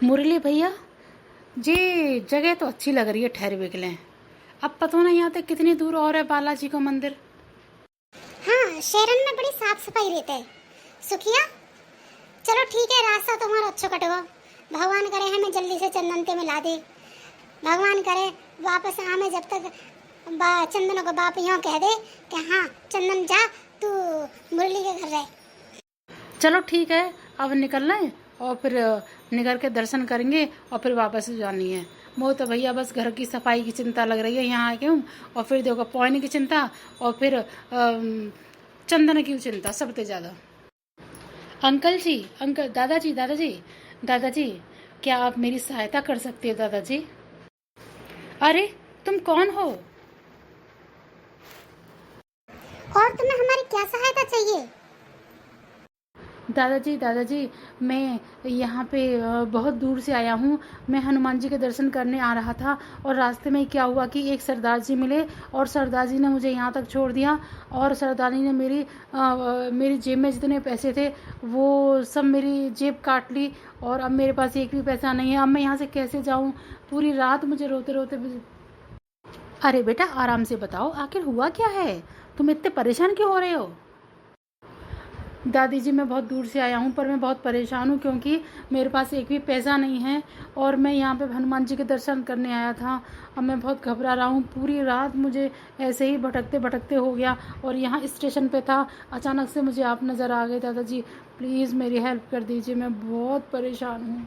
मुरली भैया, ये जगह तो अच्छी लग रही है, ठहर भी लें। अब पता ना यहाँ तक कितनी दूर और है बालाजी का मंदिर। हाँ, शहरन में बड़ी साफ सफाई रहते है। सुखिया, चलो ठीक है, रास्ता तुम्हारा अच्छा कटेगा। भगवान करे हमें जल्दी से चंदन ते मिला दे। भगवान करे वापस हमें जब तक चंदन को बाप यहाँ कह दे कि हाँ चंदन जा, तू मुरली के घर रहे। चलो ठीक है, अब निकल रहे और फिर निकल के दर्शन करेंगे और फिर वापस जानी है। मोह तो भैया बस घर की सफाई की चिंता लग रही है यहाँ आके हूँ, और फिर देखो पॉइंट की चिंता, और फिर चंदन की चिंता सबसे ज़्यादा। अंकल जी, अंकल, दादाजी दादाजी दादाजी, क्या आप मेरी सहायता कर सकते हो दादाजी? अरे तुम कौन हो? और तुम्हें हमारी क्या सहायता चाहिए? दादाजी दादाजी, मैं यहाँ पे बहुत दूर से आया हूँ। मैं हनुमान जी के दर्शन करने आ रहा था, और रास्ते में क्या हुआ कि एक सरदार जी मिले, और सरदार जी ने मुझे यहाँ तक छोड़ दिया, और सरदार जी ने मेरी जेब में जितने पैसे थे वो सब मेरी जेब काट ली, और अब मेरे पास एक भी पैसा नहीं है। अब मैं यहाँ से कैसे जाऊँ? पूरी रात मुझे रोते रोते। अरे बेटा, आराम से बताओ, आखिर हुआ क्या है? तुम इतने परेशान क्यों हो रहे हो? दादी जी, मैं बहुत दूर से आया हूँ, पर मैं बहुत परेशान हूँ क्योंकि मेरे पास एक भी पैसा नहीं है, और मैं यहाँ पे हनुमान जी के दर्शन करने आया था। अब मैं बहुत घबरा रहा हूँ। पूरी रात मुझे ऐसे ही भटकते भटकते हो गया, और यहाँ स्टेशन पे था, अचानक से मुझे आप नज़र आ गए। दादाजी प्लीज़ मेरी हेल्प कर दीजिए, मैं बहुत परेशान हूँ।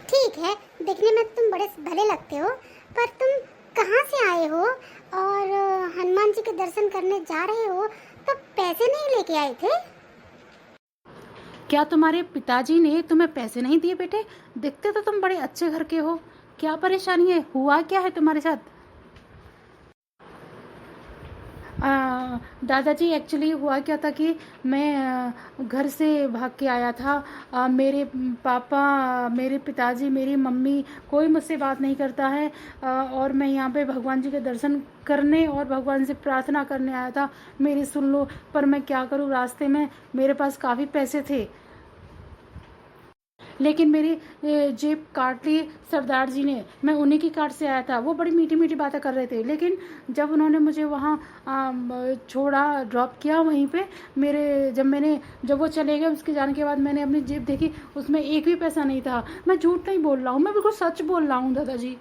ठीक है, देखने में तुम बड़े भले लगते हो, पर तुम कहाँ से आए हो और हनुमान जी के दर्शन करने जा रहे हो, तो पैसे नहीं लेके आए थे? क्या तुम्हारे पिताजी ने तुम्हें पैसे नहीं दिए बेटे? दिखते तो तुम बड़े अच्छे घर के हो। क्या परेशानी है? हुआ क्या है तुम्हारे साथ? दादाजी, एक्चुअली हुआ क्या था कि मैं घर से भाग के आया था। मेरे पापा, मेरे पिताजी, मेरी मम्मी, कोई मुझसे बात नहीं करता है, और मैं यहाँ पे भगवान जी के दर्शन करने और भगवान से प्रार्थना करने आया था। मेरी सुन लो, पर मैं क्या करूँ, रास्ते में मेरे पास काफ़ी पैसे थे, लेकिन मेरी जेब काट ली सरदार जी ने। मैं उन्हीं की कार्ड से आया था। वो बड़ी मीठी मीठी बातें कर रहे थे, लेकिन जब उन्होंने मुझे वहाँ छोड़ा, ड्रॉप किया वहीं पे, जब वो चले गए, उसके जाने के बाद मैंने अपनी जेब देखी, उसमें एक भी पैसा नहीं था। मैं झूठ नहीं बोल रहा हूँ, मैं बिल्कुल सच बोल रहा हूँ दादाजी।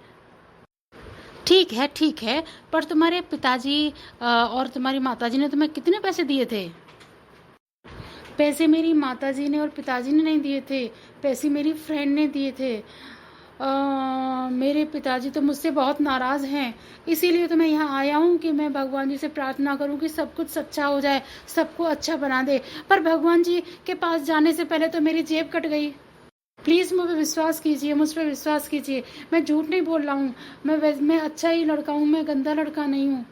ठीक है, पर तुम्हारे पिताजी और तुम्हारी माताजी ने तुम्हें कितने पैसे दिए थे? पैसे मेरी माताजी ने और पिताजी ने नहीं दिए थे, पैसे मेरी फ्रेंड ने दिए थे। मेरे पिताजी तो मुझसे बहुत नाराज़ हैं, इसीलिए तो मैं यहाँ आया हूँ कि मैं भगवान जी से प्रार्थना करूँ कि सब कुछ सच्चा हो जाए, सबको अच्छा बना दे। पर भगवान जी के पास जाने से पहले तो मेरी जेब कट गई। प्लीज़ मुझ पर विश्वास कीजिए, मुझ पर विश्वास कीजिए। मैं झूठ नहीं बोल रहा हूँ, मैं अच्छा ही लड़का हूँ, मैं गंदा लड़का नहीं हूँ।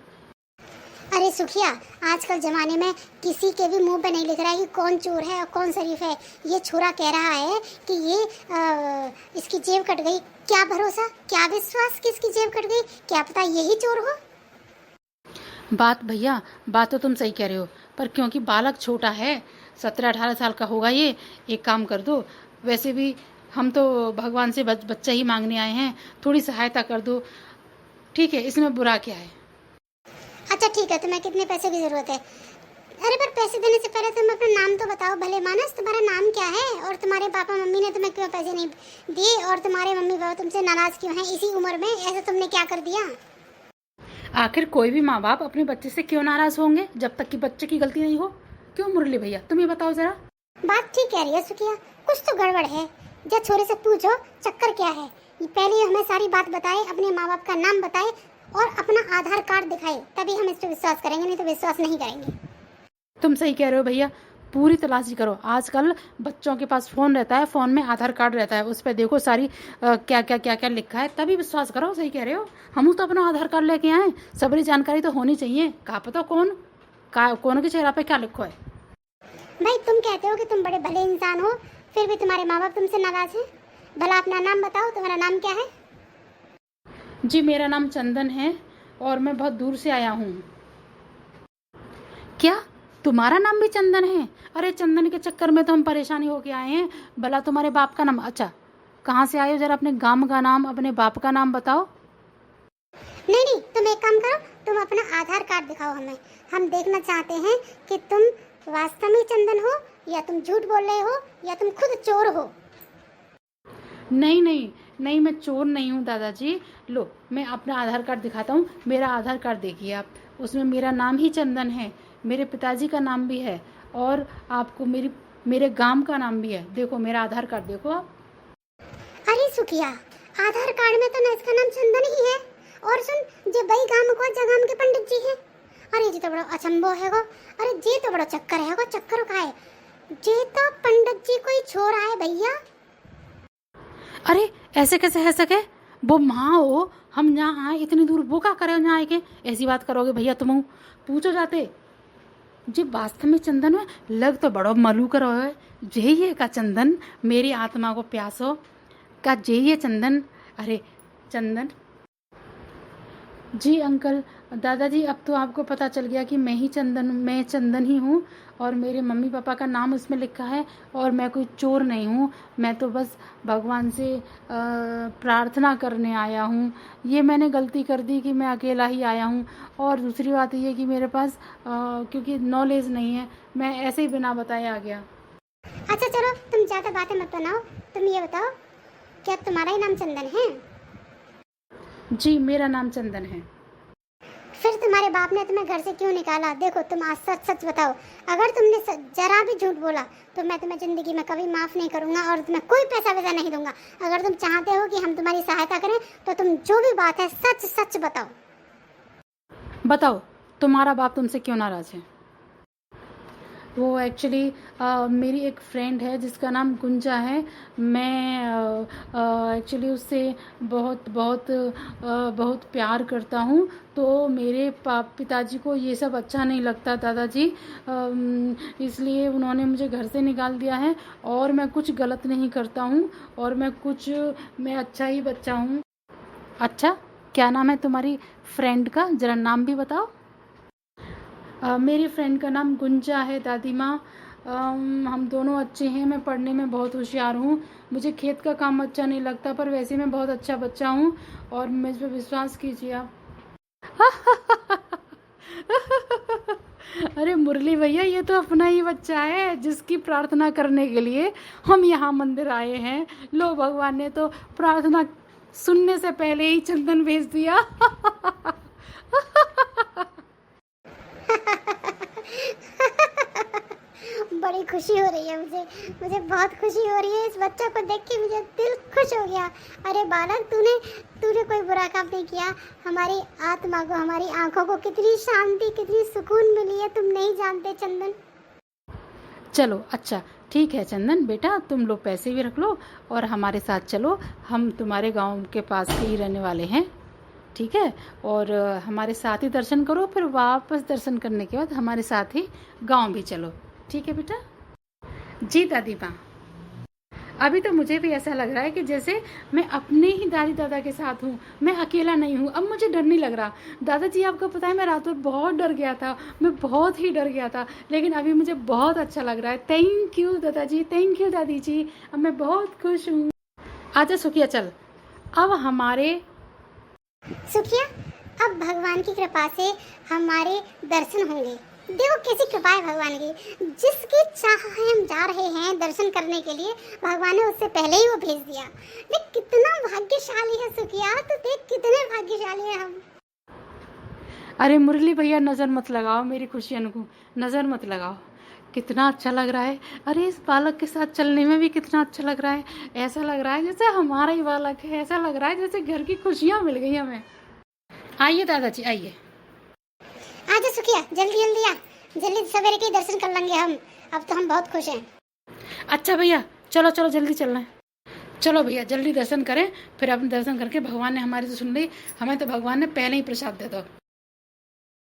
अरे सुखिया, आजकल जमाने में किसी के भी मुंह पे नहीं लिख रहा है कि कौन चोर है और कौन शरीफ है। ये छोरा कह रहा है कि इसकी जेब कट गई। क्या भरोसा, क्या विश्वास कि इसकी जेब कट गई? क्या पता यही चोर हो। भैया, बात तो तुम सही कह रहे हो, पर क्योंकि बालक छोटा है, 17-18 साल का होगा ये, एक काम कर दो। वैसे भी हम तो भगवान से बच्चा ही मांगने आए हैं, थोड़ी सहायता कर दो। ठीक है, इसमें बुरा क्या है? अच्छा ठीक है, तुम्हें कितने पैसे की जरूरत है? अरे पर पैसे देने से पहले तुम अपना नाम तो बताओ भले मानस, तुम्हारा नाम क्या है और तुम्हारे पापा मम्मी ने तुम्हें क्यों पैसे नहीं दिए, और तुम्हारे मम्मी पापा तुमसे नाराज क्यों हैं इसी उम्र में? ऐसा तुमने क्या कर दिया? आखिर कोई भी माँ बाप अपने बच्चे से क्यों नाराज होंगे जब तक कि बच्चे की गलती नहीं हो? क्यों मुरली भैया, तुम ये बताओ जरा। बात ठीक कह रही है सुखिया, कुछ तो गड़बड़ है। जा छोरे से पूछो चक्कर क्या है। पहले हमें सारी बात बताए, अपने माँ बाप का नाम बताए और अपना आधार कार्ड दिखाए, तभी हम इस पर विश्वास करेंगे, नहीं तो विश्वास नहीं करेंगे। तुम सही कह रहे हो भैया, पूरी तलाशी करो। आजकल बच्चों के पास फ़ोन रहता है, फ़ोन में आधार कार्ड रहता है, उस पर देखो सारी क्या लिखा है, तभी विश्वास करो। सही कह रहे हो, हम तो अपना आधार कार्ड लेके आए, सबरी जानकारी तो होनी चाहिए। कहा पता कौन के चेहरा पे क्या लिखो है। भाई तुम कहते हो कि तुम बड़े भले इंसान हो, फिर भी तुम्हारे माँ बाप तुमसे नाराज हैं। भला अपना नाम बताओ, तुम्हारा नाम क्या है? जी, मेरा नाम चंदन है, और मैं बहुत दूर से आया हूँ। क्या तुम्हारा नाम भी चंदन है? अरे चंदन के चक्कर में तो हम परेशानी होके आए हैं। भला तुम्हारे बाप का नाम, अच्छा कहाँ से आए हो? जरा अपने गांव का नाम, अपने बाप का नाम बताओ। नहीं नहीं, तुम एक काम करो, तुम अपना आधार कार्ड दिखाओ हमें। हम देखना चाहते हैं कि तुम वास्तव में चंदन हो या तुम झूठ बोल रहे हो या तुम खुद चोर हो। नहीं नहीं नहीं, मैं चोर नहीं हूँ दादाजी। लो मैं अपना आधार कार्ड दिखाता हूँ। मेरा आधार कार्ड देखिए आप, उसमें मेरा नाम ही चंदन है, मेरे पिताजी का नाम भी है और आपको मेरे गांव का नाम भी है। देखो मेरा आधार कार्ड देखो आप। अरे सुखिया, आधार कार्ड में तो ना इसका नाम चंदन ही है। और सुन, जे बई गांव को जगाम के पंडित जी हैं। अरे जी तो बड़ा अचंभो है गो। अरे जी तो बड़ा चक्कर है गो। चक्कर का है जे तो पंडित जी कोई छोरा है भैया। अरे ऐसे कैसे है सके? वो माँ हो, हम यहाँ आए इतनी दूर, वो क्या करे यहाँ आए के? ऐसी बात करोगे भैया? तुम पूछो जाते जी वास्तव में चंदन में लग तो बड़ो मलू करो है। जे का चंदन मेरी आत्मा को प्यासो का जे चंदन। अरे चंदन जी अंकल, दादाजी अब तो आपको पता चल गया कि मैं चंदन ही हूँ और मेरे मम्मी पापा का नाम उसमें लिखा है और मैं कोई चोर नहीं हूँ। मैं तो बस भगवान से प्रार्थना करने आया हूँ। ये मैंने गलती कर दी कि मैं अकेला ही आया हूँ। और दूसरी बात ये कि मेरे पास क्योंकि नॉलेज नहीं है, मैं ऐसे ही बिना बताए आ गया। अच्छा चलो, तुम ज्यादा बातें मत बनाओ। तुम ये बताओ, क्या तुम्हारा ही नाम चंदन है? जी मेरा नाम चंदन है। फिर तुम्हारे बाप ने तुम्हें घर से क्यों निकाला? देखो तुम आज सच सच बताओ। अगर तुमने जरा भी झूठ बोला तो मैं तुम्हें जिंदगी में कभी माफ नहीं करूंगा और तुम्हें कोई पैसा वैसा नहीं दूंगा। अगर तुम चाहते हो कि हम तुम्हारी सहायता करें तो तुम जो भी बात है सच सच बताओ। बताओ तुम्हारा बाप तुमसे क्यों नाराज है? वो एक्चुअली मेरी एक फ्रेंड है जिसका नाम गुंजा है। मैं एक्चुअली उससे बहुत बहुत बहुत प्यार करता हूँ। तो मेरे पिताजी को ये सब अच्छा नहीं लगता दादाजी, इसलिए उन्होंने मुझे घर से निकाल दिया है। और मैं कुछ गलत नहीं करता हूँ और मैं अच्छा ही बच्चा हूँ। अच्छा क्या नाम है तुम्हारी फ्रेंड का? जरा नाम भी बताओ। मेरी फ्रेंड का नाम गुंजा है दादी माँ। हम दोनों अच्छे हैं। मैं पढ़ने में बहुत होशियार हूँ। मुझे खेत का काम अच्छा नहीं लगता, पर वैसे मैं बहुत अच्छा बच्चा हूँ और मुझ पर विश्वास कीजिए आप। अरे मुरली भैया, ये तो अपना ही बच्चा है जिसकी प्रार्थना करने के लिए हम यहाँ मंदिर आए हैं। लो भगवान ने तो प्रार्थना सुनने से पहले ही चंदन भेज दिया। बड़ी खुशी हो रही है मुझे बहुत खुशी हो रही है। इस बच्चे को देख के मुझे दिल खुश हो गया। अरे बालक, तूने कोई बुरा काम नहीं किया। हमारी आत्मा को, हमारी आंखों को कितनी शांति, कितनी सुकून मिली है, तुम नहीं जानते चंदन। चलो अच्छा ठीक है चंदन बेटा, तुम लोग पैसे भी रख लो और हमारे साथ चलो। हम तुम्हारे गांव के पास ही रहने वाले हैं, ठीक है? और हमारे साथ ही दर्शन करो, फिर वापस दर्शन करने के बाद हमारे साथ ही गांव भी चलो, ठीक है बेटा? जी दादी माँ। अभी तो मुझे भी ऐसा लग रहा है कि जैसे मैं अपने ही दादी दादा के साथ हूँ, मैं अकेला नहीं हूँ। अब मुझे डर नहीं लग रहा। दादाजी आपको पता है मैं रात भर बहुत डर गया था, मैं बहुत ही डर गया था, लेकिन अभी मुझे बहुत अच्छा लग रहा है। थैंक यू दादाजी, थैंक यू दादी जी, अब मैं बहुत खुश हूँ। आजा सुखिया चल। अब हमारे सुखिया, अब भगवान की कृपा से हमारे दर्शन होंगे। देखो कैसी कृपा है भगवान की। जिसकी चाह है हम जा रहे हैं दर्शन करने के लिए, भगवान ने उससे पहले ही वो भेज दिया। देख कितना भाग्यशाली है सुखिया, तो देख कितने भाग्यशाली है हम। अरे मुरली भैया नज़र मत लगाओ मेरी खुशियों को, नज़र मत लगाओ। कितना अच्छा लग रहा है। अरे इस बालक के साथ चलने में भी कितना अच्छा लग रहा है। ऐसा लग रहा है जैसे हमारा ही बालक है, ऐसा लग रहा है जैसे घर की खुशियाँ मिल गई हमें। आइए दादाजी आइए। आजा सुखिया, जल्दी जल्दी आ, जल्दी सवेरे के दर्शन कर लेंगे हम। अब तो हम बहुत खुश हैं। अच्छा भैया चलो चलो जल्दी चलना है। चलो भैया जल्दी दर्शन करें, फिर अपने दर्शन करके भगवान ने हमारी तो सुन ली, हमें तो भगवान ने पहले ही प्रसाद दे दो।